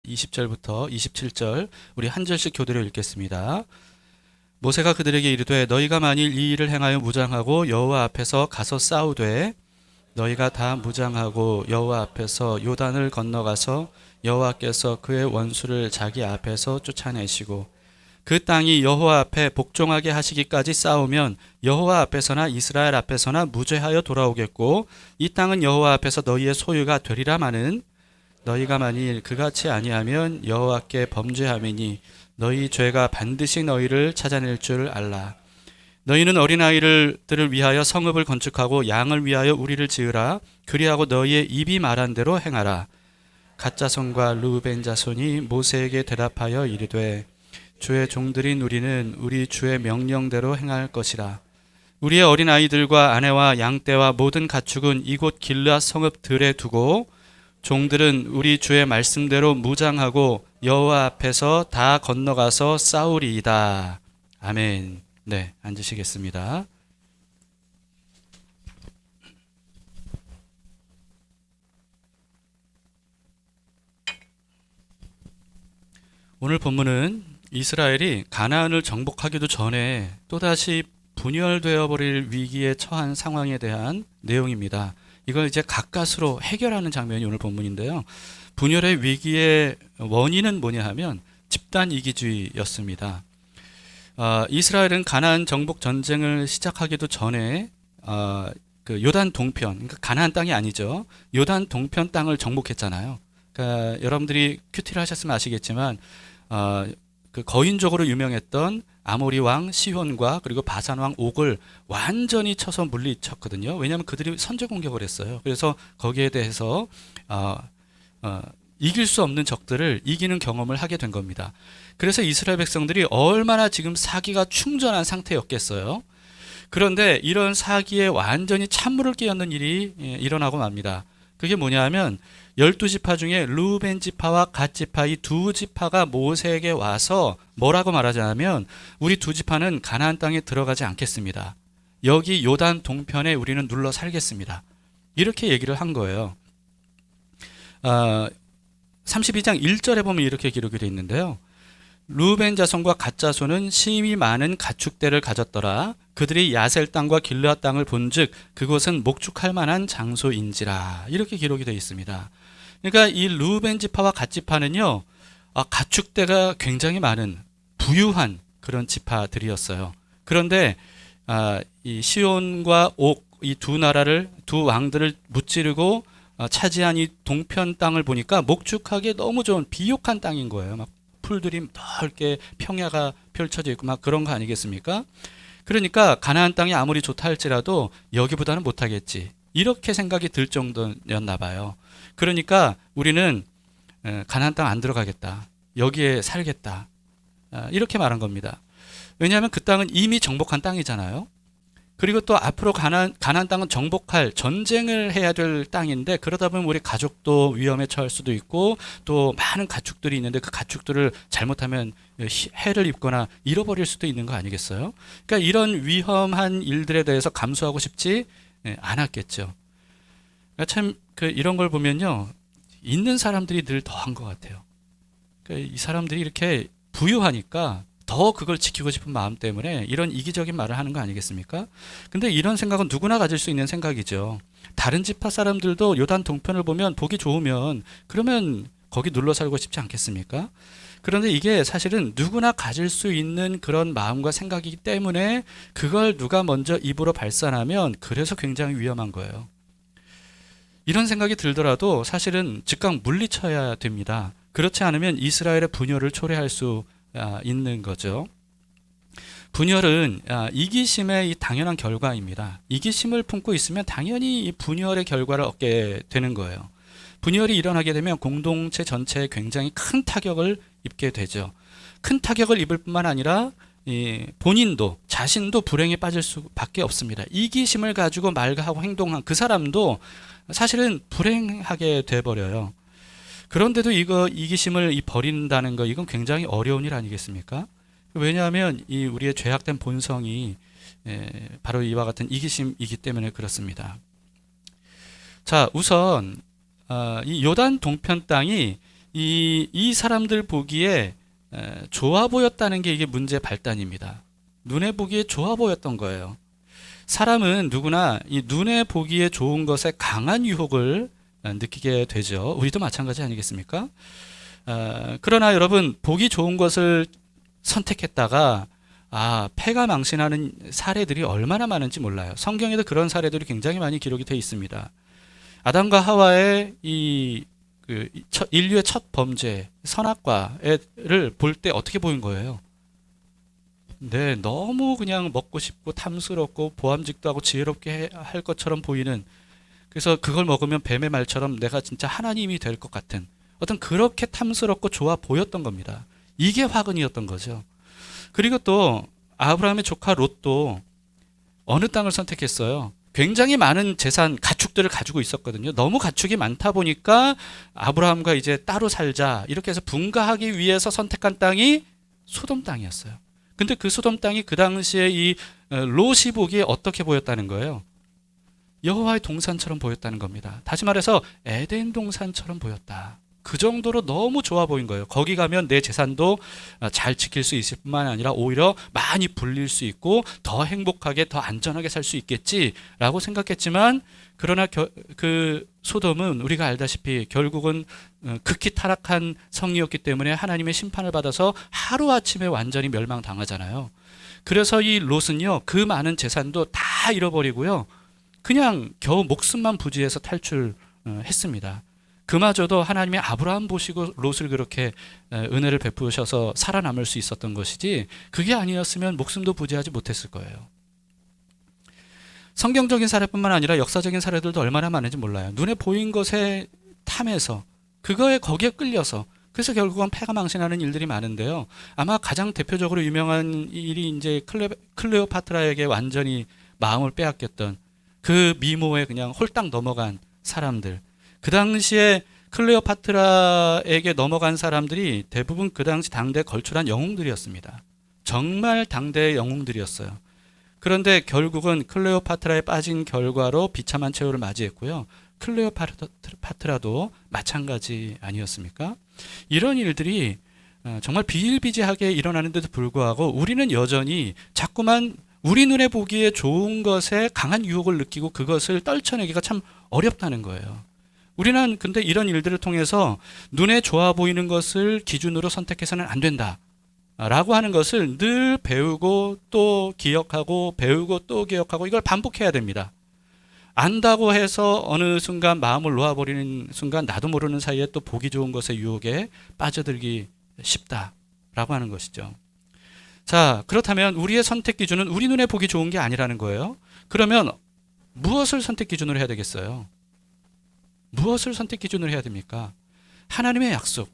20절부터 27절 우리 한 절씩 교대로 읽겠습니다. 모세가 그들에게 이르되 너희가 만일 이 일을 행하여 무장하고 여호와 앞에서 가서 싸우되 너희가 다 무장하고 여호와 앞에서 요단을 건너가서 여호와께서 그의 원수를 자기 앞에서 쫓아내시고 그 땅이 여호와 앞에 복종하게 하시기까지 싸우면 여호와 앞에서나 이스라엘 앞에서나 무죄하여 돌아오겠고 이 땅은 여호와 앞에서 너희의 소유가 되리라마는 너희가 만일 그같이 아니하면 여호와께 범죄함이니 너희 죄가 반드시 너희를 찾아낼 줄 알라. 너희는 어린아이들을 위하여 성읍을 건축하고 양을 위하여 우리를 지으라. 그리하고 너희의 입이 말한 대로 행하라. 갓 자손과 르우벤 자손이 모세에게 대답하여 이르되 주의 종들인 우리는 우리 주의 명령대로 행할 것이라. 우리의 어린아이들과 아내와 양떼와 모든 가축은 이곳 길르앗 성읍 들에 두고 종들은 우리 주의 말씀대로 무장하고 여호와 앞에서 다 건너가서 싸우리이다. 아멘. 네, 앉으시겠습니다. 오늘 본문은 이스라엘이 가나안을 정복하기도 전에 또다시 분열되어 버릴 위기에 처한 상황에 대한 내용입니다. 이걸 이제 가까스로 해결하는 장면이 오늘 본문인데요. 분열의 위기의 원인은 뭐냐 하면 집단 이기주의였습니다. 이스라엘은 가나안 정복 전쟁을 시작하기도 전에 그 요단 동편, 그러니까 가나안 땅이 아니죠. 요단 동편 땅을 정복했잖아요. 그러니까 여러분들이 큐티를 하셨으면 아시겠지만 그 거인적으로 유명했던 아모리 왕 시혼과 그리고 바산 왕 옥을 완전히 쳐서 물리쳤거든요. 왜냐하면 그들이 선제 공격을 했어요. 그래서 거기에 대해서 이길 수 없는 적들을 이기는 경험을 하게 된 겁니다. 그래서 이스라엘 백성들이 얼마나 지금 사기가 충전한 상태였겠어요. 그런데 이런 사기에 완전히 찬물을 끼얹는 일이 일어나고 맙니다. 그게 뭐냐 하면 12지파 중에 르우벤 지파와 갓 지파 이 두 지파가 모세에게 와서 뭐라고 말하자면 우리 두 지파는 가나안 땅에 들어가지 않겠습니다. 여기 요단 동편에 우리는 눌러 살겠습니다. 이렇게 얘기를 한 거예요. 32장 1절에 보면 이렇게 기록이 되어 있는데요. 르우벤 자손과 갓 자손은 심히 많은 가축대를 가졌더라. 그들이 야셀 땅과 길르앗 땅을 본즉 그곳은 목축할 만한 장소인지라. 이렇게 기록이 되어 있습니다. 그러니까 이 르우벤 지파와 갓 지파는요, 가축대가 굉장히 많은 부유한 그런 지파들이었어요. 그런데 이 시온과 옥 이 두 나라를 두 왕들을 무찌르고 차지한 이 동편 땅을 보니까 목축하기에 너무 좋은 비옥한 땅인 거예요. 막 풀들이 넓게 평야가 펼쳐져 있고 막 그런 거 아니겠습니까? 그러니까 가나안 땅이 아무리 좋다 할지라도 여기보다는 못하겠지. 이렇게 생각이 들 정도였나 봐요. 그러니까 우리는 가나안 땅 안 들어가겠다. 여기에 살겠다. 이렇게 말한 겁니다. 왜냐하면 그 땅은 이미 정복한 땅이잖아요. 그리고 또 앞으로 가나안 땅은 정복할 전쟁을 해야 될 땅인데 그러다 보면 우리 가족도 위험에 처할 수도 있고 또 많은 가축들이 있는데 그 가축들을 잘못하면 해를 입거나 잃어버릴 수도 있는 거 아니겠어요? 그러니까 이런 위험한 일들에 대해서 감수하고 싶지 않았겠죠. 그러니까 참 이런 걸 보면요, 있는 사람들이 늘 더한 것 같아요. 그러니까 이 사람들이 이렇게 부유하니까 더 그걸 지키고 싶은 마음 때문에 이런 이기적인 말을 하는 거 아니겠습니까? 근데 이런 생각은 누구나 가질 수 있는 생각이죠. 다른 지파 사람들도 요단 동편을 보면 보기 좋으면 그러면 거기 눌러 살고 싶지 않겠습니까? 그런데 이게 사실은 누구나 가질 수 있는 그런 마음과 생각이기 때문에 그걸 누가 먼저 입으로 발산하면 그래서 굉장히 위험한 거예요. 이런 생각이 들더라도 사실은 즉각 물리쳐야 됩니다. 그렇지 않으면 이스라엘의 분열을 초래할 수 있는 거죠. 분열은 이기심의 이 당연한 결과입니다. 이기심을 품고 있으면 당연히 이 분열의 결과를 얻게 되는 거예요. 분열이 일어나게 되면 공동체 전체에 굉장히 큰 타격을 입게 되죠. 큰 타격을 입을 뿐만 아니라 본인도 자신도 불행에 빠질 수밖에 없습니다. 이기심을 가지고 말하고 행동한 그 사람도 사실은 불행하게 돼버려요. 그런데도 이기심을 버린다는 거, 이건 굉장히 어려운 일 아니겠습니까? 왜냐하면 이 우리의 죄악된 본성이 바로 이와 같은 이기심이기 때문에 그렇습니다. 자, 우선 이 요단 동편 땅이 이 사람들 보기에 좋아 보였다는 게 이게 문제의 발단입니다. 눈에 보기에 좋아 보였던 거예요. 사람은 누구나 이 눈에 보기에 좋은 것에 강한 유혹을 느끼게 되죠. 우리도 마찬가지 아니겠습니까? 그러나 여러분, 보기 좋은 것을 선택했다가 패가 망신하는 사례들이 얼마나 많은지 몰라요. 성경에도 그런 사례들이 굉장히 많이 기록이 되어 있습니다. 아담과 하와의 인류의 첫 범죄, 선악과를 볼 때 어떻게 보인 거예요? 네, 너무 그냥 먹고 싶고 탐스럽고 보암직도 하고 지혜롭게 할 것처럼 보이는, 그래서 그걸 먹으면 뱀의 말처럼 내가 진짜 하나님이 될 것 같은 어떤 그렇게 탐스럽고 좋아 보였던 겁니다. 이게 화근이었던 거죠. 그리고 또 아브라함의 조카 롯도 어느 땅을 선택했어요? 굉장히 많은 재산, 가축들을 가지고 있었거든요. 너무 가축이 많다 보니까 아브라함과 이제 따로 살자 이렇게 해서 분가하기 위해서 선택한 땅이 소돔 땅이었어요. 근데 그 소돔 땅이 그 당시에 이 롯이 보기에 어떻게 보였다는 거예요? 여호와의 동산처럼 보였다는 겁니다. 다시 말해서 에덴 동산처럼 보였다. 그 정도로 너무 좋아 보인 거예요. 거기 가면 내 재산도 잘 지킬 수 있을 뿐만 아니라 오히려 많이 불릴 수 있고 더 행복하게 더 안전하게 살 수 있겠지라고 생각했지만, 그러나 그 소돔은 우리가 알다시피 결국은 극히 타락한 성이었기 때문에 하나님의 심판을 받아서 하루아침에 완전히 멸망당하잖아요. 그래서 이 롯은요, 그 많은 재산도 다 잃어버리고요, 그냥 겨우 목숨만 부지해서 탈출했습니다. 그마저도 하나님의 아브라함 보시고 롯을 그렇게 은혜를 베푸셔서 살아남을 수 있었던 것이지, 그게 아니었으면 목숨도 부지하지 못했을 거예요. 성경적인 사례뿐만 아니라 역사적인 사례들도 얼마나 많은지 몰라요. 눈에 보인 것에 탐해서 거기에 끌려서, 그래서 결국은 패가 망신하는 일들이 많은데요. 아마 가장 대표적으로 유명한 일이 이제 클레오파트라에게 완전히 마음을 빼앗겼던 그 미모에 그냥 홀딱 넘어간 사람들. 그 당시에 클레오파트라에게 넘어간 사람들이 대부분 그 당시 당대에 걸출한 영웅들이었습니다. 정말 당대의 영웅들이었어요. 그런데 결국은 클레오파트라에 빠진 결과로 비참한 최후를 맞이했고요. 클레오파트라도 마찬가지 아니었습니까? 이런 일들이 정말 비일비재하게 일어나는데도 불구하고 우리는 여전히 자꾸만 우리 눈에 보기에 좋은 것에 강한 유혹을 느끼고 그것을 떨쳐내기가 참 어렵다는 거예요. 우리는 근데 이런 일들을 통해서 눈에 좋아 보이는 것을 기준으로 선택해서는 안 된다 라고 하는 것을 늘 배우고 또 기억하고 배우고 또 기억하고 이걸 반복해야 됩니다. 안다고 해서 어느 순간 마음을 놓아버리는 순간 나도 모르는 사이에 또 보기 좋은 것의 유혹에 빠져들기 쉽다라고 하는 것이죠. 자, 그렇다면 우리의 선택 기준은 우리 눈에 보기 좋은 게 아니라는 거예요. 그러면 무엇을 선택 기준으로 해야 되겠어요? 무엇을 선택 기준으로 해야 됩니까? 하나님의 약속,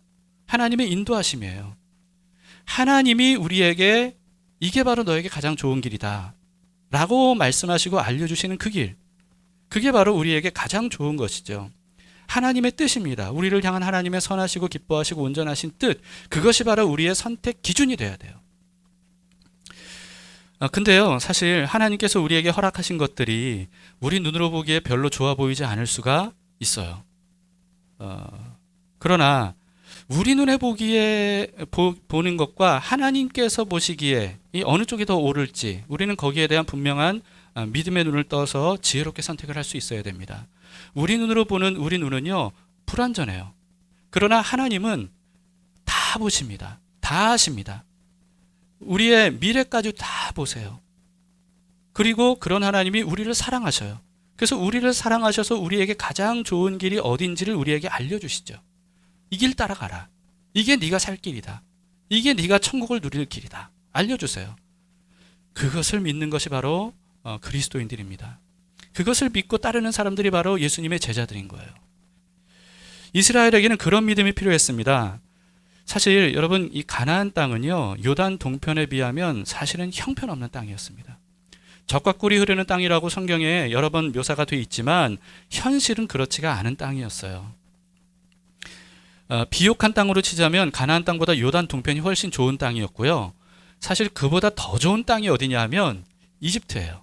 하나님의 인도하심이에요. 하나님이 우리에게 이게 바로 너에게 가장 좋은 길이다 라고 말씀하시고 알려주시는 그 길, 그게 바로 우리에게 가장 좋은 것이죠. 하나님의 뜻입니다. 우리를 향한 하나님의 선하시고 기뻐하시고 온전하신 뜻, 그것이 바로 우리의 선택 기준이 돼야 돼요. 근데요, 사실 하나님께서 우리에게 허락하신 것들이 우리 눈으로 보기에 별로 좋아 보이지 않을 수가 있어요. 그러나 우리 눈에 보기에 보는 것과 하나님께서 보시기에 이 어느 쪽이 더 옳을지 우리는 거기에 대한 분명한 믿음의 눈을 떠서 지혜롭게 선택을 할 수 있어야 됩니다. 우리 눈으로 보는 우리 눈은요, 불완전해요. 그러나 하나님은 다 보십니다. 다 아십니다. 우리의 미래까지 다 보세요. 그리고 그런 하나님이 우리를 사랑하셔요. 그래서 우리를 사랑하셔서 우리에게 가장 좋은 길이 어딘지를 우리에게 알려주시죠. 이 길 따라가라. 이게 네가 살 길이다. 이게 네가 천국을 누릴 길이다. 알려주세요. 그것을 믿는 것이 바로 그리스도인들입니다. 그것을 믿고 따르는 사람들이 바로 예수님의 제자들인 거예요. 이스라엘에게는 그런 믿음이 필요했습니다. 사실 여러분, 이 가나안 땅은요, 요단 동편에 비하면 사실은 형편없는 땅이었습니다. 젖과 꿀이 흐르는 땅이라고 성경에 여러 번 묘사가 되어 있지만 현실은 그렇지가 않은 땅이었어요. 비옥한 땅으로 치자면 가나안 땅보다 요단 동편이 훨씬 좋은 땅이었고요. 사실 그보다 더 좋은 땅이 어디냐 하면 이집트예요.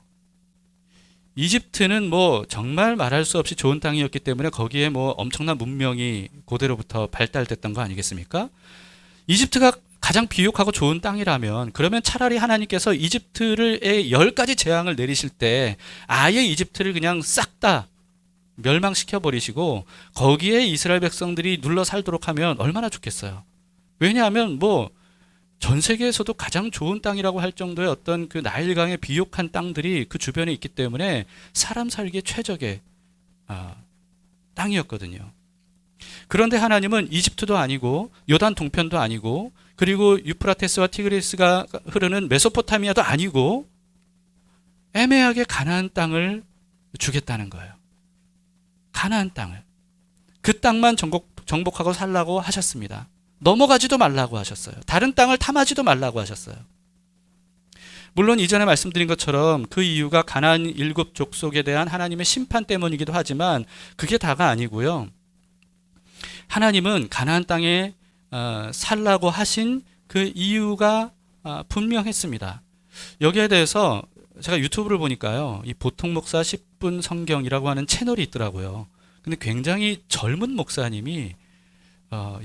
이집트는 뭐 정말 말할 수 없이 좋은 땅이었기 때문에 거기에 뭐 엄청난 문명이 고대로부터 발달됐던 거 아니겠습니까? 이집트가 가장 비옥하고 좋은 땅이라면 그러면 차라리 하나님께서 이집트의 10가지 재앙을 내리실 때 아예 이집트를 그냥 싹 다 멸망시켜 버리시고 거기에 이스라엘 백성들이 눌러 살도록 하면 얼마나 좋겠어요. 왜냐하면 뭐 전 세계에서도 가장 좋은 땅이라고 할 정도의 어떤 그 나일강의 비옥한 땅들이 그 주변에 있기 때문에 사람 살기에 최적의 땅이었거든요. 그런데 하나님은 이집트도 아니고 요단 동편도 아니고 그리고 유프라테스와 티그리스가 흐르는 메소포타미아도 아니고 애매하게 가나안 땅을 주겠다는 거예요. 가나안 땅을. 그 땅만 정복하고 살라고 하셨습니다. 넘어가지도 말라고 하셨어요. 다른 땅을 탐하지도 말라고 하셨어요. 물론 이전에 말씀드린 것처럼 그 이유가 가나안 7족속에 대한 하나님의 심판 때문이기도 하지만 그게 다가 아니고요. 하나님은 가나안 땅에 살라고 하신 그 이유가 분명했습니다. 여기에 대해서 제가 유튜브를 보니까요. 이 보통 목사 10분 성경이라고 하는 채널이 있더라고요. 근데 굉장히 젊은 목사님이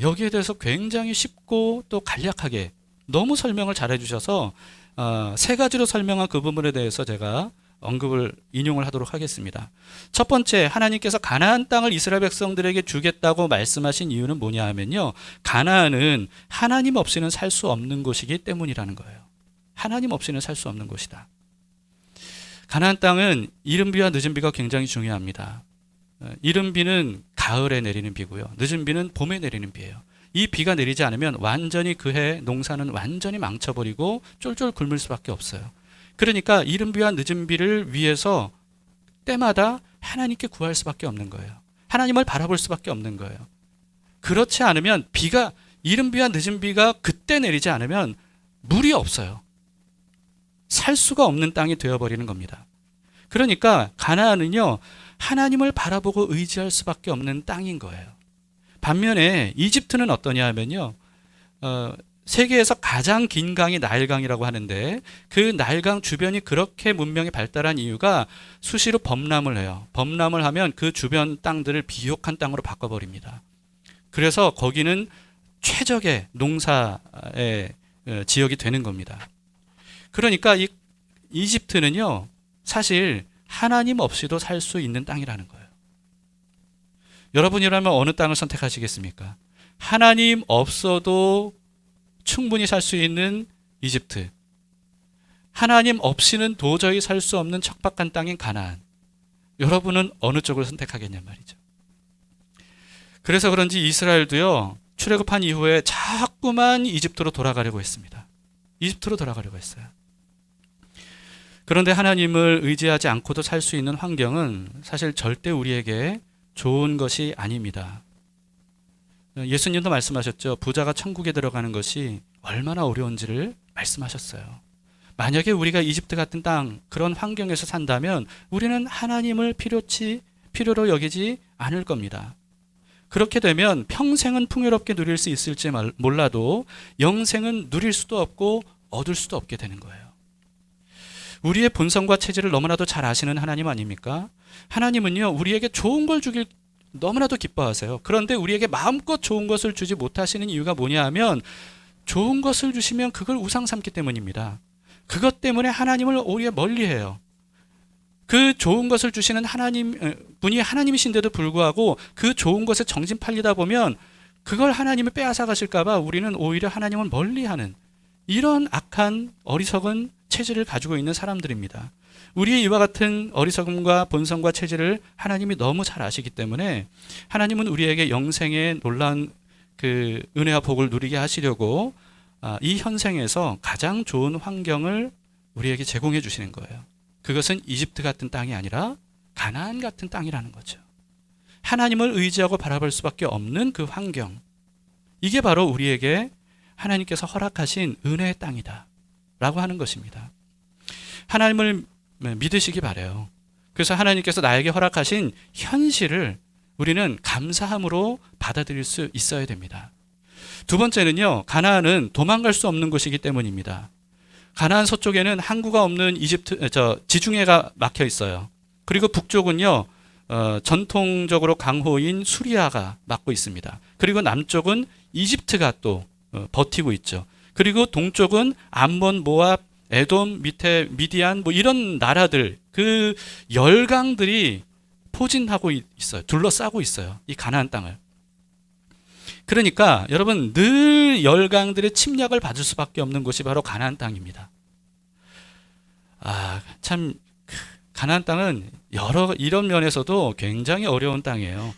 여기에 대해서 굉장히 쉽고 또 간략하게 너무 설명을 잘해 주셔서 3가지로 설명한 그 부분에 대해서 제가 인용을 하도록 하겠습니다. 첫 번째, 하나님께서 가나안 땅을 이스라엘 백성들에게 주겠다고 말씀하신 이유는 뭐냐 하면요. 가나안은 하나님 없이는 살 수 없는 곳이기 때문이라는 거예요. 하나님 없이는 살 수 없는 곳이다. 가나안 땅은 이른 비와 늦은 비가 굉장히 중요합니다. 이른 비는 가을에 내리는 비고요. 늦은 비는 봄에 내리는 비예요. 이 비가 내리지 않으면 완전히 그해 농사는 완전히 망쳐버리고 쫄쫄 굶을 수밖에 없어요. 그러니까 이른 비와 늦은 비를 위해서 때마다 하나님께 구할 수밖에 없는 거예요. 하나님을 바라볼 수밖에 없는 거예요. 그렇지 않으면 이른 비와 늦은 비가 그때 내리지 않으면 물이 없어요. 살 수가 없는 땅이 되어버리는 겁니다. 그러니까 가나안은요, 하나님을 바라보고 의지할 수밖에 없는 땅인 거예요. 반면에 이집트는 어떠냐 하면요, 세계에서 가장 긴 강이 나일강이라고 하는데 그 나일강 주변이 그렇게 문명이 발달한 이유가 수시로 범람을 해요. 범람을 하면 그 주변 땅들을 비옥한 땅으로 바꿔버립니다. 그래서 거기는 최적의 농사의 지역이 되는 겁니다. 그러니까 이집트는요, 사실 하나님 없이도 살 수 있는 땅이라는 거예요. 여러분이라면 어느 땅을 선택하시겠습니까? 하나님 없어도 충분히 살 수 있는 이집트, 하나님 없이는 도저히 살 수 없는 척박한 땅인 가나안. 여러분은 어느 쪽을 선택하겠냐 말이죠. 그래서 그런지 이스라엘도요, 출애굽한 이후에 자꾸만 이집트로 돌아가려고 했습니다. 이집트로 돌아가려고 했어요. 그런데 하나님을 의지하지 않고도 살 수 있는 환경은 사실 절대 우리에게 좋은 것이 아닙니다. 예수님도 말씀하셨죠. 부자가 천국에 들어가는 것이 얼마나 어려운지를 말씀하셨어요. 만약에 우리가 이집트 같은 땅, 그런 환경에서 산다면 우리는 하나님을 필요로 여기지 않을 겁니다. 그렇게 되면 평생은 풍요롭게 누릴 수 있을지 몰라도 영생은 누릴 수도 없고 얻을 수도 없게 되는 거예요. 우리의 본성과 체질을 너무나도 잘 아시는 하나님 아닙니까? 하나님은요, 우리에게 좋은 걸 주길 너무나도 기뻐하세요. 그런데 우리에게 마음껏 좋은 것을 주지 못하시는 이유가 뭐냐 하면 좋은 것을 주시면 그걸 우상 삼기 때문입니다. 그것 때문에 하나님을 오히려 멀리해요. 그 좋은 것을 주시는 분이 하나님이신데도 불구하고 그 좋은 것에 정신 팔리다 보면 그걸 하나님을 빼앗아 가실까 봐 우리는 오히려 하나님을 멀리하는 이런 악한 어리석은 체질을 가지고 있는 사람들입니다. 우리의 이와 같은 어리석음과 본성과 체질을 하나님이 너무 잘 아시기 때문에 하나님은 우리에게 영생의 놀라운 그 은혜와 복을 누리게 하시려고 이 현생에서 가장 좋은 환경을 우리에게 제공해 주시는 거예요. 그것은 이집트 같은 땅이 아니라 가나안 같은 땅이라는 거죠. 하나님을 의지하고 바라볼 수밖에 없는 그 환경, 이게 바로 우리에게 하나님께서 허락하신 은혜의 땅이다 라고 하는 것입니다. 하나님을 믿으시기 바라요. 그래서 하나님께서 나에게 허락하신 현실을 우리는 감사함으로 받아들일 수 있어야 됩니다. 두 번째는요, 가나안은 도망갈 수 없는 곳이기 때문입니다. 가나안 서쪽에는 항구가 없는 지중해가 막혀 있어요. 그리고 북쪽은요, 전통적으로 강호인 수리아가 맡고 있습니다. 그리고 남쪽은 이집트가 또 버티고 있죠. 그리고 동쪽은 암몬, 모압, 에돔, 밑에 미디안 뭐 이런 나라들, 그 열강들이 포진하고 있어요. 둘러싸고 있어요. 이 가나안 땅을. 그러니까 여러분, 늘 열강들의 침략을 받을 수밖에 없는 곳이 바로 가나안 땅입니다. 참 가나안 땅은 이런 면에서도 굉장히 어려운 땅이에요.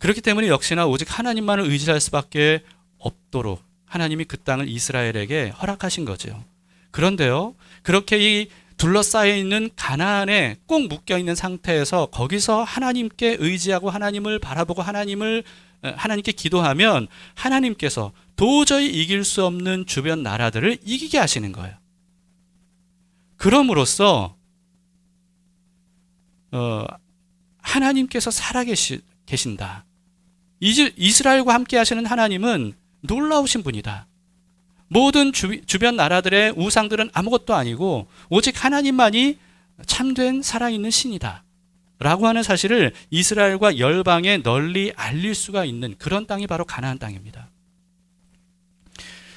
그렇기 때문에 역시나 오직 하나님만을 의지할 수밖에 없도록 하나님이 그 땅을 이스라엘에게 허락하신 거죠. 그런데요, 그렇게 이 둘러싸여 있는 가나안에 꼭 묶여 있는 상태에서 거기서 하나님께 의지하고 하나님을 바라보고 하나님께 기도하면 하나님께서 도저히 이길 수 없는 주변 나라들을 이기게 하시는 거예요. 그럼으로써 하나님께서 살아계신다. 이스라엘과 함께 하시는 하나님은 놀라우신 분이다. 모든 주변 나라들의 우상들은 아무것도 아니고 오직 하나님만이 참된 살아있는 신이다 라고 하는 사실을 이스라엘과 열방에 널리 알릴 수가 있는 그런 땅이 바로 가나안 땅입니다.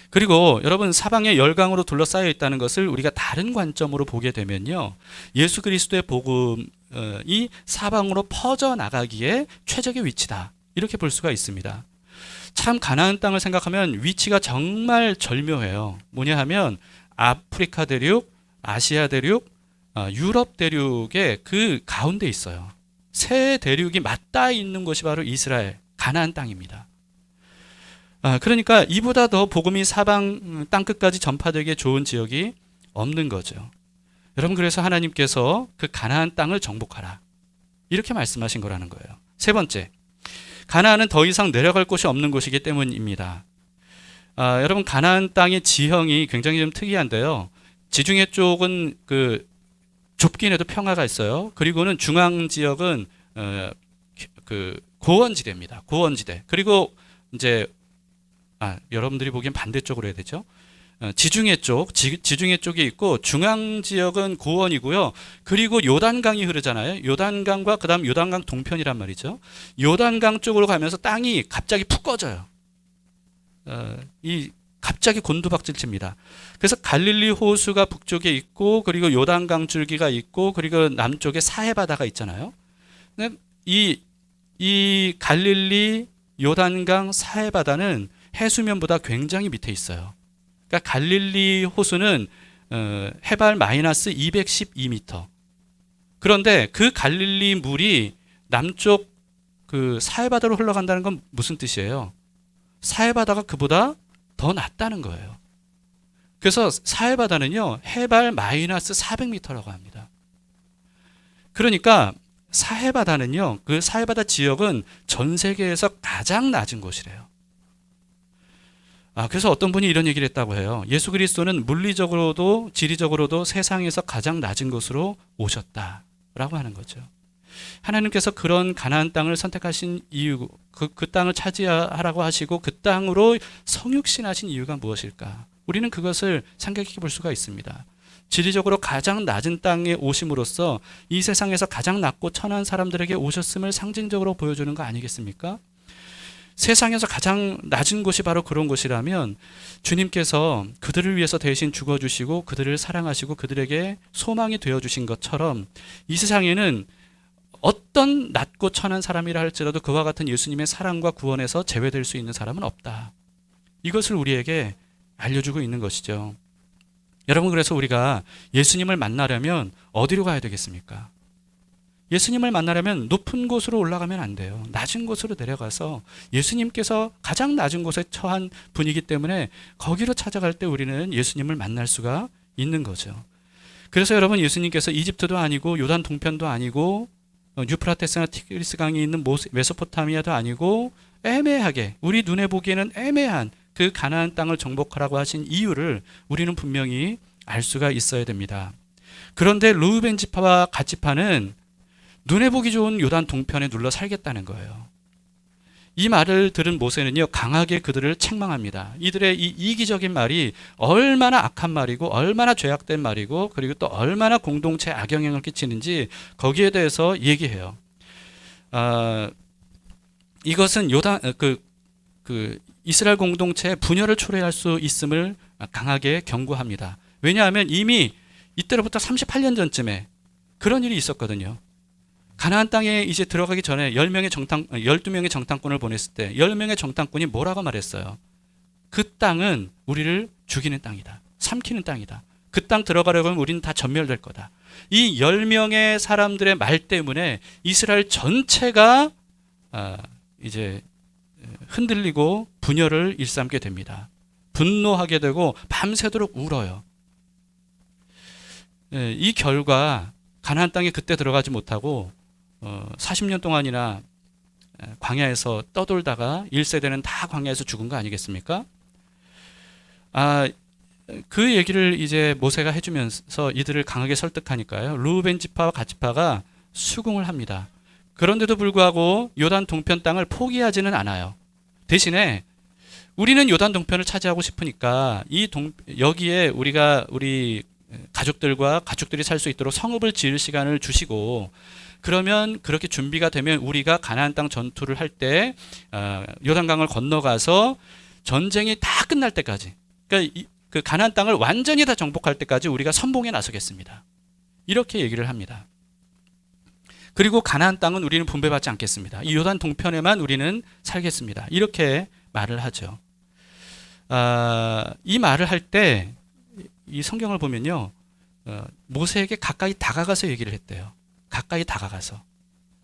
그리고 여러분, 사방에 열강으로 둘러싸여 있다는 것을 우리가 다른 관점으로 보게 되면요, 예수 그리스도의 복음이 사방으로 퍼져나가기에 최적의 위치다 이렇게 볼 수가 있습니다. 참 가나안 땅을 생각하면 위치가 정말 절묘해요. 뭐냐 하면 아프리카 대륙, 아시아 대륙, 유럽 대륙의 그 가운데 있어요. 세 대륙이 맞닿아 있는 곳이 바로 이스라엘, 가나안 땅입니다. 그러니까 이보다 더 복음이 사방 땅끝까지 전파되기에 좋은 지역이 없는 거죠. 여러분, 그래서 하나님께서 그 가나안 땅을 정복하라 이렇게 말씀하신 거라는 거예요. 세 번째, 가나안은 더 이상 내려갈 곳이 없는 곳이기 때문입니다. 여러분, 가나안 땅의 지형이 굉장히 좀 특이한데요. 지중해 쪽은 그 좁긴 해도 평화가 있어요. 그리고는 중앙 지역은 그 고원지대입니다. 고원지대. 그리고 이제 여러분들이 보기엔 반대쪽으로 해야 되죠. 지중해 쪽이 있고 중앙 지역은 고원이고요. 그리고 요단강이 흐르잖아요. 요단강과 그다음 요단강 동편이란 말이죠. 요단강 쪽으로 가면서 땅이 갑자기 푹 꺼져요. 갑자기 곤두박질칩니다. 그래서 갈릴리 호수가 북쪽에 있고, 그리고 요단강 줄기가 있고, 그리고 남쪽에 사해바다가 있잖아요. 이 갈릴리, 요단강, 사해바다는 해수면보다 굉장히 밑에 있어요. 그러니까 갈릴리 호수는 해발 마이너스 212m. 그런데 그 갈릴리 물이 남쪽 그 사해바다로 흘러간다는 건 무슨 뜻이에요? 사해바다가 그보다 더 낮다는 거예요. 그래서 사해바다는요, 해발 마이너스 400m라고 합니다. 그러니까 사해바다는요, 그 사해바다 지역은 전 세계에서 가장 낮은 곳이래요. 그래서 어떤 분이 이런 얘기를 했다고 해요. 예수 그리스도는 물리적으로도 지리적으로도 세상에서 가장 낮은 곳으로 오셨다라고 하는 거죠. 하나님께서 그런 가나안 땅을 선택하신 이유, 그 땅을 차지하라고 하시고 그 땅으로 성육신하신 이유가 무엇일까? 우리는 그것을 생각해 볼 수가 있습니다. 지리적으로 가장 낮은 땅에 오심으로써 이 세상에서 가장 낮고 천한 사람들에게 오셨음을 상징적으로 보여주는 거 아니겠습니까? 세상에서 가장 낮은 곳이 바로 그런 곳이라면 주님께서 그들을 위해서 대신 죽어주시고 그들을 사랑하시고 그들에게 소망이 되어주신 것처럼 이 세상에는 어떤 낮고 천한 사람이라 할지라도 그와 같은 예수님의 사랑과 구원에서 제외될 수 있는 사람은 없다. 이것을 우리에게 알려주고 있는 것이죠. 여러분, 그래서 우리가 예수님을 만나려면 어디로 가야 되겠습니까? 예수님을 만나려면 높은 곳으로 올라가면 안 돼요. 낮은 곳으로 내려가서 예수님께서 가장 낮은 곳에 처한 분이기 때문에 거기로 찾아갈 때 우리는 예수님을 만날 수가 있는 거죠. 그래서 여러분, 예수님께서 이집트도 아니고 요단 동편도 아니고 유프라테스나 티그리스 강이 있는 메소포타미아도 아니고 애매하게, 우리 눈에 보기에는 애매한 그 가나안 땅을 정복하라고 하신 이유를 우리는 분명히 알 수가 있어야 됩니다. 그런데 르우벤 지파와 갓 지파는 눈에 보기 좋은 요단 동편에 눌러 살겠다는 거예요. 이 말을 들은 모세는요, 강하게 그들을 책망합니다. 이들의 이 이기적인 말이 얼마나 악한 말이고 얼마나 죄악된 말이고 그리고 또 얼마나 공동체에 악영향을 끼치는지 거기에 대해서 얘기해요. 이것은 이스라엘 공동체의 분열을 초래할 수 있음을 강하게 경고합니다. 왜냐하면 이미 이때로부터 38년 전쯤에 그런 일이 있었거든요. 가나안 땅에 이제 들어가기 전에 12명의 정탐꾼을 보냈을 때 10명의 정탐꾼이 뭐라고 말했어요? 그 땅은 우리를 죽이는 땅이다. 삼키는 땅이다. 그 땅 들어가려고 하면 우리는 다 전멸될 거다. 이 10명의 사람들의 말 때문에 이스라엘 전체가 이제 흔들리고 분열을 일삼게 됩니다. 분노하게 되고 밤새도록 울어요. 이 결과 가나안 땅에 그때 들어가지 못하고 40년 동안이나 광야에서 떠돌다가 1세대는 다 광야에서 죽은 거 아니겠습니까? 그 얘기를 이제 모세가 해주면서 이들을 강하게 설득하니까요. 루벤 지파와 갓 지파가 수긍을 합니다. 그런데도 불구하고 요단 동편 땅을 포기하지는 않아요. 대신에 우리는 요단 동편을 차지하고 싶으니까 여기에 우리 가족들과 가축들이 살 수 있도록 성읍을 지을 시간을 주시고, 그러면 그렇게 준비가 되면 우리가 가나안 땅 전투를 할 때 요단강을 건너가서 전쟁이 다 끝날 때까지, 그러니까 그 가나안 땅을 완전히 다 정복할 때까지 우리가 선봉에 나서겠습니다. 이렇게 얘기를 합니다. 그리고 가나안 땅은 우리는 분배받지 않겠습니다. 이 요단 동편에만 우리는 살겠습니다. 이렇게 말을 하죠. 이 말을 할 때 이 성경을 보면요, 모세에게 가까이 다가가서 얘기를 했대요. 가까이 다가가서.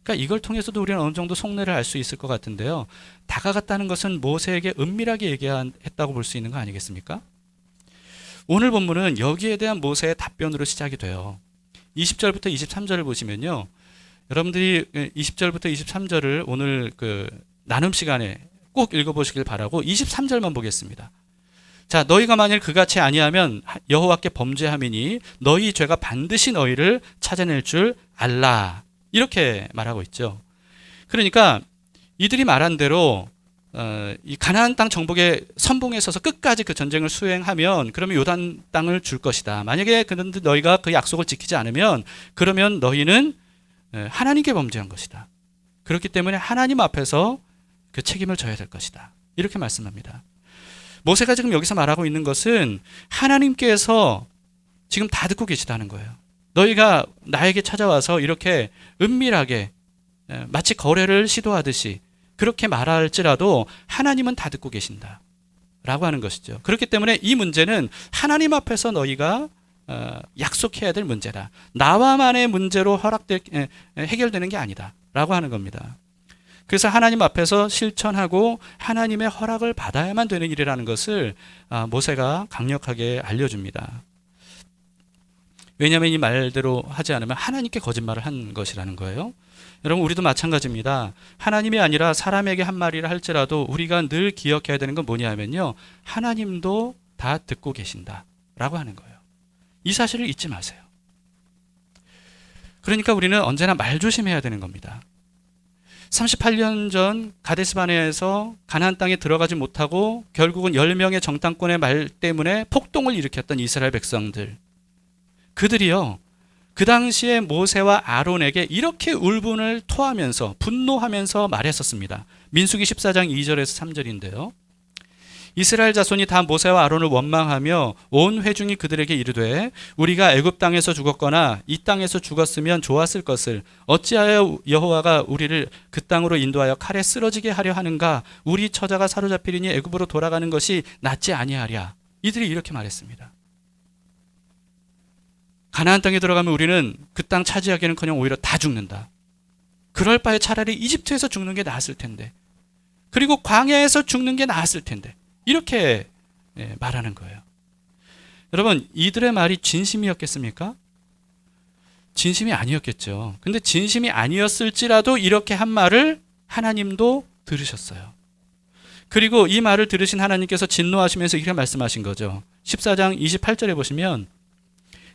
그러니까 이걸 통해서도 우리는 어느 정도 속내를 알 수 있을 것 같은데요. 다가갔다는 것은 모세에게 은밀하게 얘기했다고 볼 수 있는 거 아니겠습니까? 오늘 본문은 여기에 대한 모세의 답변으로 시작이 돼요. 20절부터 23절을 보시면요, 여러분들이 20절부터 23절을 오늘 나눔 시간에 꼭 읽어보시길 바라고 23절만 보겠습니다. 자, 너희가 만일 그같이 아니하면 여호와께 범죄함이니 너희 죄가 반드시 너희를 찾아낼 줄 알라. 이렇게 말하고 있죠. 그러니까 이들이 말한 대로 이 가나안 땅 정복의 선봉에 서서 끝까지 그 전쟁을 수행하면 그러면 요단 땅을 줄 것이다. 만약에 그런데 너희가 그 약속을 지키지 않으면 그러면 너희는 하나님께 범죄한 것이다. 그렇기 때문에 하나님 앞에서 그 책임을 져야 될 것이다. 이렇게 말씀합니다. 모세가 지금 여기서 말하고 있는 것은 하나님께서 지금 다 듣고 계시다는 거예요. 너희가 나에게 찾아와서 이렇게 은밀하게 마치 거래를 시도하듯이 그렇게 말할지라도 하나님은 다 듣고 계신다 라고 하는 것이죠. 그렇기 때문에 이 문제는 하나님 앞에서 너희가 약속해야 될 문제다. 나와만의 문제로 해결되는 게 아니다 라고 하는 겁니다. 그래서 하나님 앞에서 실천하고 하나님의 허락을 받아야만 되는 일이라는 것을 모세가 강력하게 알려줍니다. 왜냐하면 이 말대로 하지 않으면 하나님께 거짓말을 한 것이라는 거예요. 여러분, 우리도 마찬가지입니다. 하나님이 아니라 사람에게 한 말이라 할지라도 우리가 늘 기억해야 되는 건 뭐냐면요, 하나님도 다 듣고 계신다 라고 하는 거예요. 이 사실을 잊지 마세요. 그러니까 우리는 언제나 말조심해야 되는 겁니다. 38년 전 가데스바네에서 가나안 땅에 들어가지 못하고 결국은 10명의 정탐꾼의 말 때문에 폭동을 일으켰던 이스라엘 백성들, 그들이요, 그 당시에 모세와 아론에게 이렇게 울분을 토하면서 분노하면서 말했었습니다. 민수기 14장 2절에서 3절인데요. 이스라엘 자손이 다 모세와 아론을 원망하며 온 회중이 그들에게 이르되 우리가 애굽 땅에서 죽었거나 이 땅에서 죽었으면 좋았을 것을 어찌하여 여호와가 우리를 그 땅으로 인도하여 칼에 쓰러지게 하려 하는가? 우리 처자가 사로잡히리니 애굽으로 돌아가는 것이 낫지 아니하랴. 이들이 이렇게 말했습니다. 가나안 땅에 들어가면 우리는 그 땅 차지하기는커녕 오히려 다 죽는다. 그럴 바에 차라리 이집트에서 죽는 게 나았을 텐데, 그리고 광야에서 죽는 게 나았을 텐데, 이렇게 말하는 거예요. 여러분, 이들의 말이 진심이었겠습니까? 진심이 아니었겠죠. 근데 진심이 아니었을지라도 이렇게 한 말을 하나님도 들으셨어요. 그리고 이 말을 들으신 하나님께서 진노하시면서 이렇게 말씀하신 거죠. 14장 28절에 보시면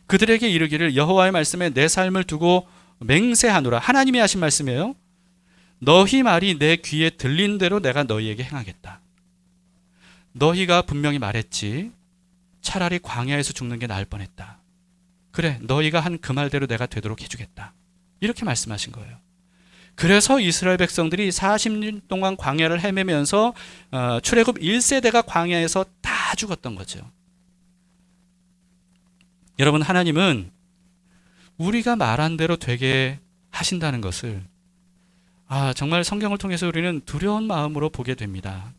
그들에게 이르기를 여호와의 말씀에 내 삶을 두고 맹세하노라. 하나님이 하신 말씀이에요. 너희 말이 내 귀에 들린 대로 내가 너희에게 행하겠다. 너희가 분명히 말했지. 차라리 광야에서 죽는 게 나을 뻔했다. 그래, 너희가 한 그 말대로 내가 되도록 해주겠다. 이렇게 말씀하신 거예요. 그래서 이스라엘 백성들이 40년 동안 광야를 헤매면서 출애굽 1세대가 광야에서 다 죽었던 거죠. 여러분, 하나님은 우리가 말한 대로 되게 하신다는 것을 정말 성경을 통해서 우리는 두려운 마음으로 보게 됩니다.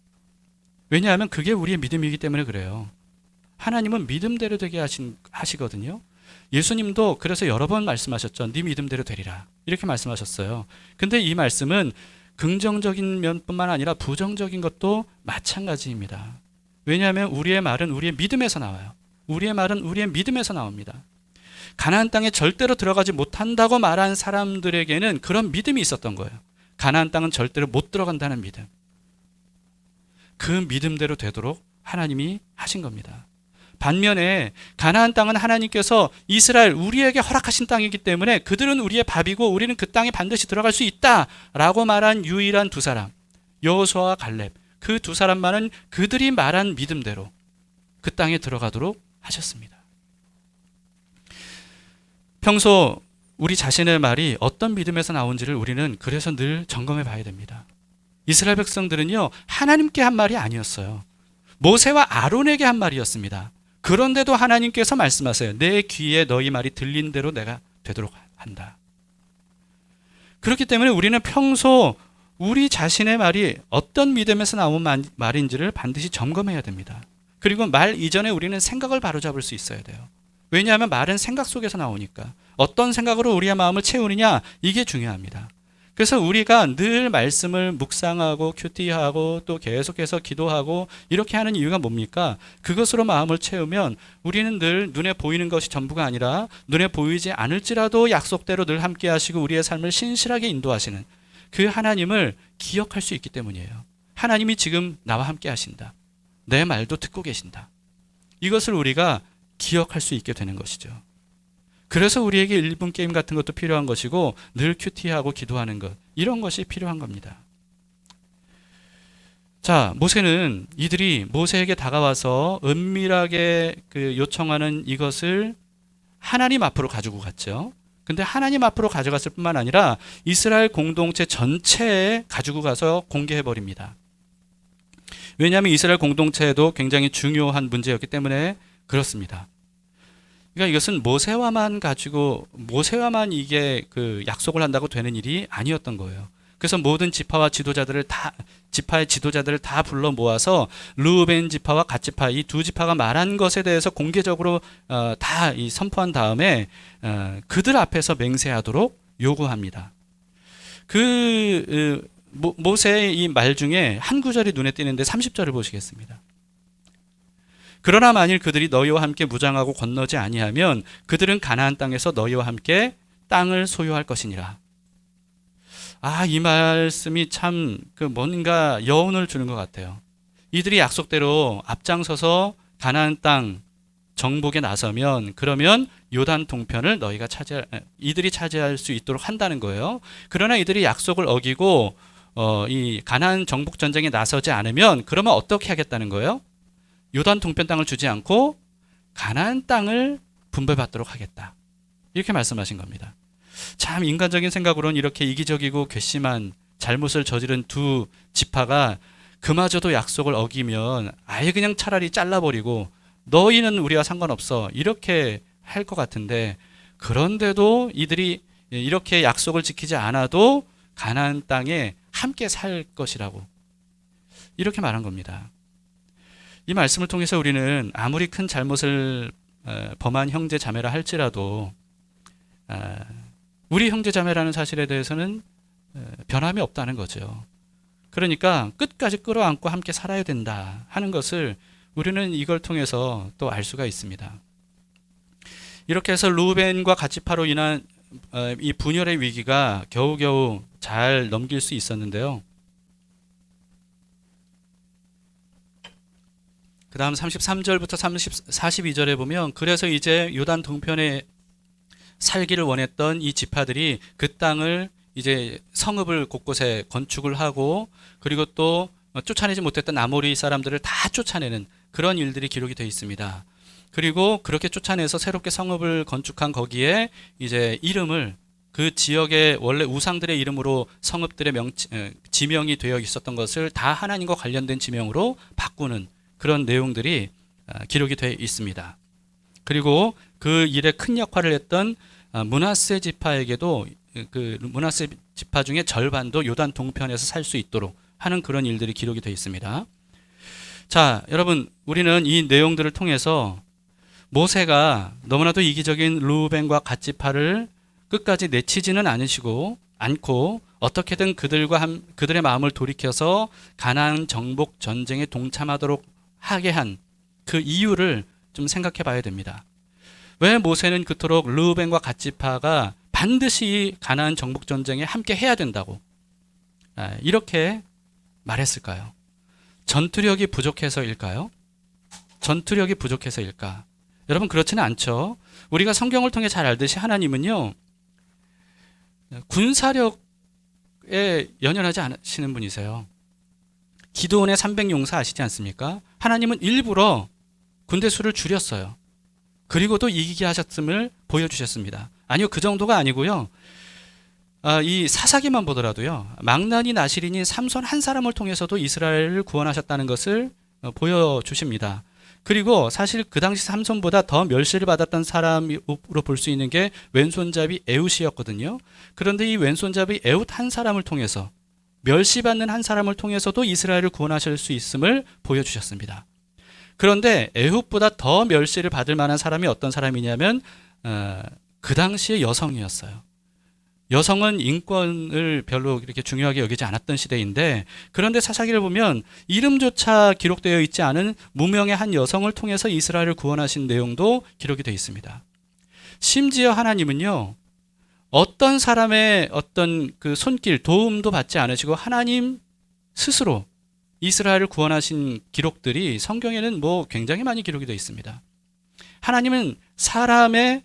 왜냐하면 그게 우리의 믿음이기 때문에 그래요. 하나님은 믿음대로 되게 하시거든요. 예수님도 그래서 여러 번 말씀하셨죠. 네 믿음대로 되리라. 이렇게 말씀하셨어요. 근데 이 말씀은 긍정적인 면뿐만 아니라 부정적인 것도 마찬가지입니다. 왜냐하면 우리의 말은 우리의 믿음에서 나와요. 우리의 말은 우리의 믿음에서 나옵니다. 가나안 땅에 절대로 들어가지 못한다고 말한 사람들에게는 그런 믿음이 있었던 거예요. 가나안 땅은 절대로 못 들어간다는 믿음. 그 믿음대로 되도록 하나님이 하신 겁니다. 반면에 가나안 땅은 하나님께서 이스라엘 우리에게 허락하신 땅이기 때문에 그들은 우리의 밥이고 우리는 그 땅에 반드시 들어갈 수 있다라고 말한 유일한 두 사람, 여호수아와 갈렙, 그 두 사람만은 그들이 말한 믿음대로 그 땅에 들어가도록 하셨습니다. 평소 우리 자신의 말이 어떤 믿음에서 나온지를 우리는 그래서 늘 점검해 봐야 됩니다. 이스라엘 백성들은요, 하나님께 한 말이 아니었어요. 모세와 아론에게 한 말이었습니다. 그런데도 하나님께서 말씀하세요. 내 귀에 너희 말이 들린 대로 내가 되도록 한다. 그렇기 때문에 우리는 평소 우리 자신의 말이 어떤 믿음에서 나온 말인지를 반드시 점검해야 됩니다. 그리고 말 이전에 우리는 생각을 바로잡을 수 있어야 돼요. 왜냐하면 말은 생각 속에서 나오니까. 어떤 생각으로 우리의 마음을 채우느냐, 이게 중요합니다. 그래서 우리가 늘 말씀을 묵상하고 큐티하고 또 계속해서 기도하고 이렇게 하는 이유가 뭡니까? 그것으로 마음을 채우면 우리는 늘 눈에 보이는 것이 전부가 아니라 눈에 보이지 않을지라도 약속대로 늘 함께 하시고 우리의 삶을 신실하게 인도하시는 그 하나님을 기억할 수 있기 때문이에요. 하나님이 지금 나와 함께 하신다. 내 말도 듣고 계신다. 이것을 우리가 기억할 수 있게 되는 것이죠. 그래서 우리에게 1분 게임 같은 것도 필요한 것이고 늘 큐티하고 기도하는 것, 이런 것이 필요한 겁니다. 자, 모세는 이들이 모세에게 다가와서 은밀하게 요청하는 이것을 하나님 앞으로 가지고 갔죠. 근데 하나님 앞으로 가져갔을 뿐만 아니라 이스라엘 공동체 전체에 가지고 가서 공개해 버립니다. 왜냐하면 이스라엘 공동체에도 굉장히 중요한 문제였기 때문에 그렇습니다. 그러니까 이것은 모세와만 이게 약속을 한다고 되는 일이 아니었던 거예요. 그래서 모든 지파의 지도자들을 다 불러 모아서 르우벤 지파와 갓 지파, 이 두 지파가 말한 것에 대해서 공개적으로 다 선포한 다음에 그들 앞에서 맹세하도록 요구합니다. 모세의 이 말 중에 한 구절이 눈에 띄는데 30절을 보시겠습니다. 그러나 만일 그들이 너희와 함께 무장하고 건너지 아니하면 그들은 가나안 땅에서 너희와 함께 땅을 소유할 것이니라. 이 말씀이 참 뭔가 여운을 주는 것 같아요. 이들이 약속대로 앞장서서 가나안 땅 정복에 나서면 그러면 요단 동편을 이들이 차지할 수 있도록 한다는 거예요. 그러나 이들이 약속을 어기고 이 가나안 정복 전쟁에 나서지 않으면 그러면 어떻게 하겠다는 거예요? 요단 동편 땅을 주지 않고 가나안 땅을 분배받도록 하겠다. 이렇게 말씀하신 겁니다. 참 인간적인 생각으로는 이렇게 이기적이고 괘씸한 잘못을 저지른 두 지파가 그마저도 약속을 어기면 아예 그냥 차라리 잘라버리고 너희는 우리와 상관없어 이렇게 할 것 같은데, 그런데도 이들이 이렇게 약속을 지키지 않아도 가나안 땅에 함께 살 것이라고 이렇게 말한 겁니다. 이 말씀을 통해서 우리는 아무리 큰 잘못을 범한 형제 자매라 할지라도 우리 형제 자매라는 사실에 대해서는 변함이 없다는 거죠. 그러니까 끝까지 끌어안고 함께 살아야 된다 하는 것을 우리는 이걸 통해서 또 알 수가 있습니다. 이렇게 해서 루벤과 갓 지파로 인한 이 분열의 위기가 겨우겨우 잘 넘길 수 있었는데요. 그 다음 33절부터 42절에 보면 그래서 이제 요단 동편에 살기를 원했던 이 지파들이 그 땅을 이제 성읍을 곳곳에 건축을 하고 그리고 또 쫓아내지 못했던 아모리 사람들을 다 쫓아내는 그런 일들이 기록이 되어 있습니다. 그리고 그렇게 쫓아내서 새롭게 성읍을 건축한 거기에 이제 이름을 그 지역의 원래 우상들의 이름으로 성읍들의 지명이 되어 있었던 것을 다 하나님과 관련된 지명으로 바꾸는 그런 내용들이 기록이 되어 있습니다. 그리고 그 일에 큰 역할을 했던 므낫세 지파에게도 그 므낫세 지파 중에 절반도 요단 동편에서 살 수 있도록 하는 그런 일들이 기록이 되어 있습니다. 자, 여러분, 우리는 이 내용들을 통해서 모세가 너무나도 이기적인 르우벤과 갓 지파를 끝까지 내치지는 않고 어떻게든 그들의 마음을 돌이켜서 가나안 정복 전쟁에 동참하도록 하게 한 그 이유를 좀 생각해 봐야 됩니다. 왜 모세는 그토록 르우벤과 갓 지파가 반드시 가나안 정복 전쟁에 함께 해야 된다고 이렇게 말했을까요? 전투력이 부족해서일까요? 전투력이 부족해서일까? 여러분, 그렇지는 않죠. 우리가 성경을 통해 잘 알듯이 하나님은요, 군사력에 연연하지 않으시는 분이세요. 기드온의 300용사 아시지 않습니까? 하나님은 일부러 군대 수를 줄였어요. 그리고도 이기게 하셨음을 보여주셨습니다. 아니요, 그 정도가 아니고요. 이 사사기만 보더라도요, 망나니 나실인인 삼손 한 사람을 통해서도 이스라엘을 구원하셨다는 것을 보여주십니다. 그리고 사실 그 당시 삼손보다 더 멸시를 받았던 사람으로 볼 수 있는 게 왼손잡이 에웃이었거든요. 그런데 이 왼손잡이 에웃 한 사람을 통해서, 멸시받는 한 사람을 통해서도 이스라엘을 구원하실 수 있음을 보여주셨습니다. 그런데 에훗보다 더 멸시를 받을 만한 사람이 어떤 사람이냐면 그 당시의 여성이었어요. 여성은 인권을 별로 이렇게 중요하게 여기지 않았던 시대인데, 그런데 사사기를 보면 이름조차 기록되어 있지 않은 무명의 한 여성을 통해서 이스라엘을 구원하신 내용도 기록이 되어 있습니다. 심지어 하나님은요, 어떤 사람의 어떤 그 손길, 도움도 받지 않으시고 하나님 스스로 이스라엘을 구원하신 기록들이 성경에는 굉장히 많이 기록이 되어 있습니다. 하나님은 사람의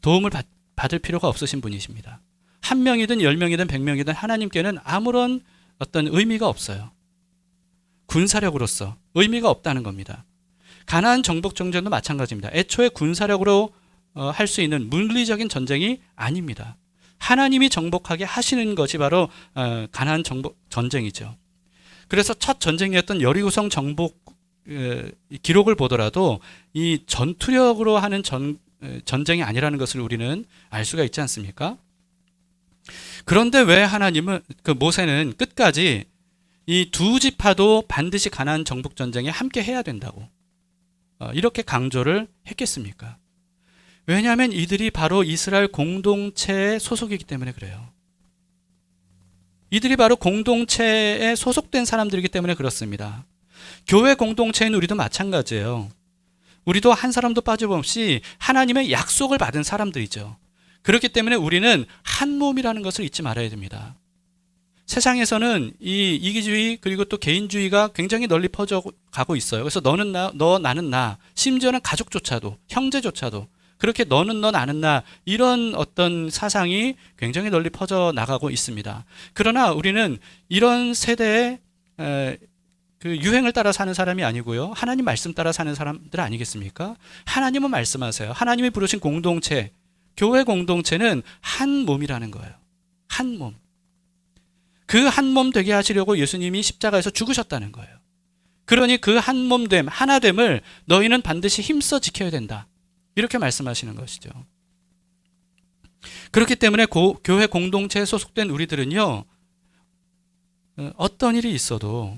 도움을 받을 필요가 없으신 분이십니다. 1명이든 10명이든 100명이든 하나님께는 아무런 어떤 의미가 없어요. 군사력으로서 의미가 없다는 겁니다. 가나안 정복 전쟁도 마찬가지입니다. 애초에 군사력으로 할 수 있는 물리적인 전쟁이 아닙니다. 하나님이 정복하게 하시는 것이 바로 가나안 정복 전쟁이죠. 그래서 첫 전쟁이었던 여리고성 정복 기록을 보더라도 이 전투력으로 하는 전쟁이 아니라는 것을 우리는 알 수가 있지 않습니까? 그런데 왜 하나님은, 모세는 끝까지 이 두 지파도 반드시 가나안 정복 전쟁에 함께 해야 된다고 이렇게 강조를 했겠습니까? 왜냐하면 이들이 바로 이스라엘 공동체의 소속이기 때문에 그래요. 이들이 바로 공동체에 소속된 사람들이기 때문에 그렇습니다. 교회 공동체는 우리도 마찬가지예요. 우리도 한 사람도 빠짐없이 하나님의 약속을 받은 사람들이죠. 그렇기 때문에 우리는 한 몸이라는 것을 잊지 말아야 됩니다. 세상에서는 이 이기주의 그리고 또 개인주의가 굉장히 널리 퍼져가고 있어요. 그래서 너는 나, 너 나는 나, 심지어는 가족조차도, 형제조차도 그렇게 너는 너 나는 나, 이런 어떤 사상이 굉장히 널리 퍼져 나가고 있습니다. 그러나 우리는 이런 세대에 그 유행을 따라 사는 사람이 아니고요, 하나님 말씀 따라 사는 사람들 아니겠습니까? 하나님은 말씀하세요. 하나님이 부르신 공동체, 교회 공동체는 한 몸이라는 거예요. 한 몸. 그 한 몸 되게 하시려고 예수님이 십자가에서 죽으셨다는 거예요. 그러니 그 한 몸됨, 하나됨을 너희는 반드시 힘써 지켜야 된다, 이렇게 말씀하시는 것이죠. 그렇기 때문에 교회 공동체에 소속된 우리들은요, 어떤 일이 있어도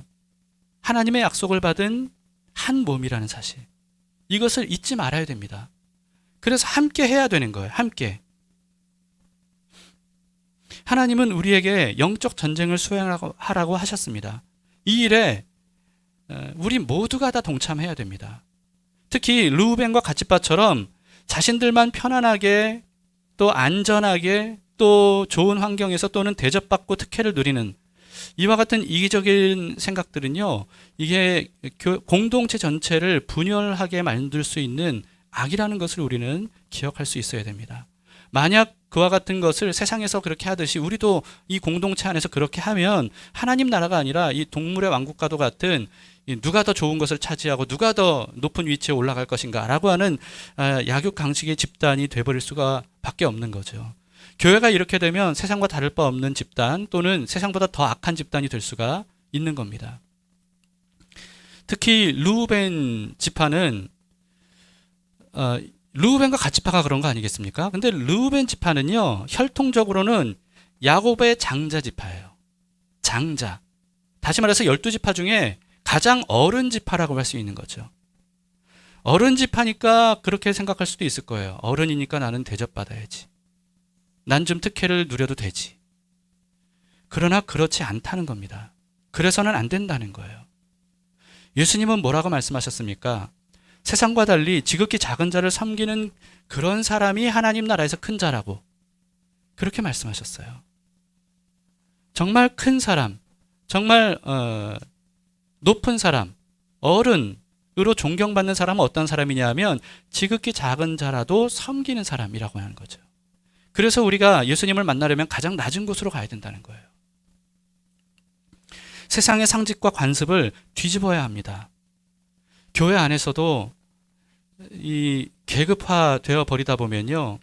하나님의 약속을 받은 한 몸이라는 사실, 이것을 잊지 말아야 됩니다. 그래서 함께 해야 되는 거예요. 함께. 하나님은 우리에게 영적 전쟁을 수행하라고 하셨습니다. 이 일에 우리 모두가 다 동참해야 됩니다. 특히 르우벤과 갓 지파처럼 자신들만 편안하게 또 안전하게 또 좋은 환경에서 또는 대접받고 특혜를 누리는 이와 같은 이기적인 생각들은요, 이게 공동체 전체를 분열하게 만들 수 있는 악이라는 것을 우리는 기억할 수 있어야 됩니다. 만약 그와 같은 것을 세상에서 그렇게 하듯이 우리도 이 공동체 안에서 그렇게 하면 하나님 나라가 아니라 이 동물의 왕국과도 같은 누가 더 좋은 것을 차지하고 누가 더 높은 위치에 올라갈 것인가라고 하는 약육강식의 집단이 돼버릴 수가 밖에 없는 거죠. 교회가 이렇게 되면 세상과 다를 바 없는 집단 또는 세상보다 더 악한 집단이 될 수가 있는 겁니다. 특히 르우벤 지파는 르우벤과 갓지파가 그런 거 아니겠습니까? 근데 르우벤 지파는요, 혈통적으로는 야곱의 장자 지파예요. 장자. 다시 말해서 12지파 중에 가장 어른 지파라고 할 수 있는 거죠. 어른 지파니까 그렇게 생각할 수도 있을 거예요. 어른이니까 나는 대접받아야지. 난 좀 특혜를 누려도 되지. 그러나 그렇지 않다는 겁니다. 그래서는 안 된다는 거예요. 예수님은 뭐라고 말씀하셨습니까? 세상과 달리 지극히 작은 자를 섬기는 그런 사람이 하나님 나라에서 큰 자라고 그렇게 말씀하셨어요. 정말 큰 사람, 정말 높은 사람, 어른으로 존경받는 사람은 어떤 사람이냐 하면 지극히 작은 자라도 섬기는 사람이라고 하는 거죠. 그래서 우리가 예수님을 만나려면 가장 낮은 곳으로 가야 된다는 거예요. 세상의 상식과 관습을 뒤집어야 합니다. 교회 안에서도 이 계급화되어 버리다 보면요,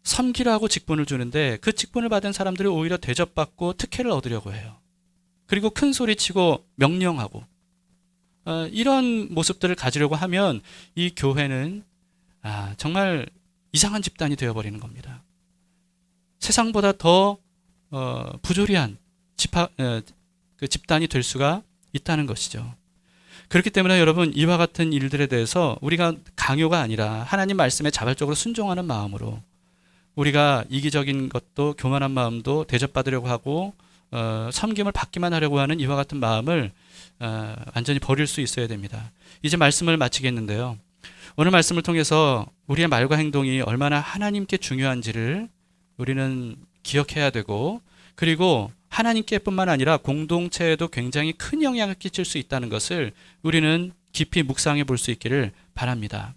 섬기라고 직분을 주는데 그 직분을 받은 사람들이 오히려 대접받고 특혜를 얻으려고 해요. 그리고 큰 소리치고 명령하고 이런 모습들을 가지려고 하면 이 교회는 정말 이상한 집단이 되어버리는 겁니다. 세상보다 더 부조리한 그 집단이 될 수가 있다는 것이죠. 그렇기 때문에 여러분, 이와 같은 일들에 대해서 우리가 강요가 아니라 하나님 말씀에 자발적으로 순종하는 마음으로, 우리가 이기적인 것도 교만한 마음도 대접받으려고 하고 섬김을 받기만 하려고 하는 이와 같은 마음을 완전히 버릴 수 있어야 됩니다. 이제 말씀을 마치겠는데요. 오늘 말씀을 통해서 우리의 말과 행동이 얼마나 하나님께 중요한지를 우리는 기억해야 되고, 그리고 하나님께뿐만 아니라 공동체에도 굉장히 큰 영향을 끼칠 수 있다는 것을 우리는 깊이 묵상해 볼 수 있기를 바랍니다.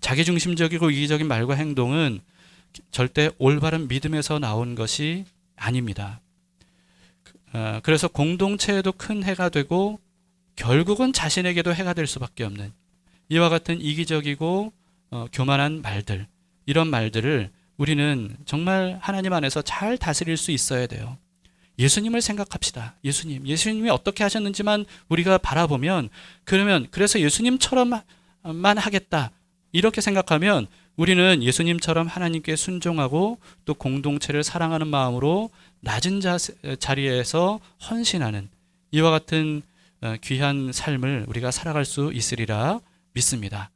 자기중심적이고 이기적인 말과 행동은 절대 올바른 믿음에서 나온 것이 아닙니다. 그래서 공동체에도 큰 해가 되고 결국은 자신에게도 해가 될 수밖에 없는 이와 같은 이기적이고 교만한 말들, 이런 말들을 우리는 정말 하나님 안에서 잘 다스릴 수 있어야 돼요. 예수님을 생각합시다. 예수님이 어떻게 하셨는지만 우리가 바라보면, 그래서 예수님처럼만 하겠다, 이렇게 생각하면 우리는 예수님처럼 하나님께 순종하고 또 공동체를 사랑하는 마음으로 낮은 자리에서 헌신하는 이와 같은 귀한 삶을 우리가 살아갈 수 있으리라 믿습니다.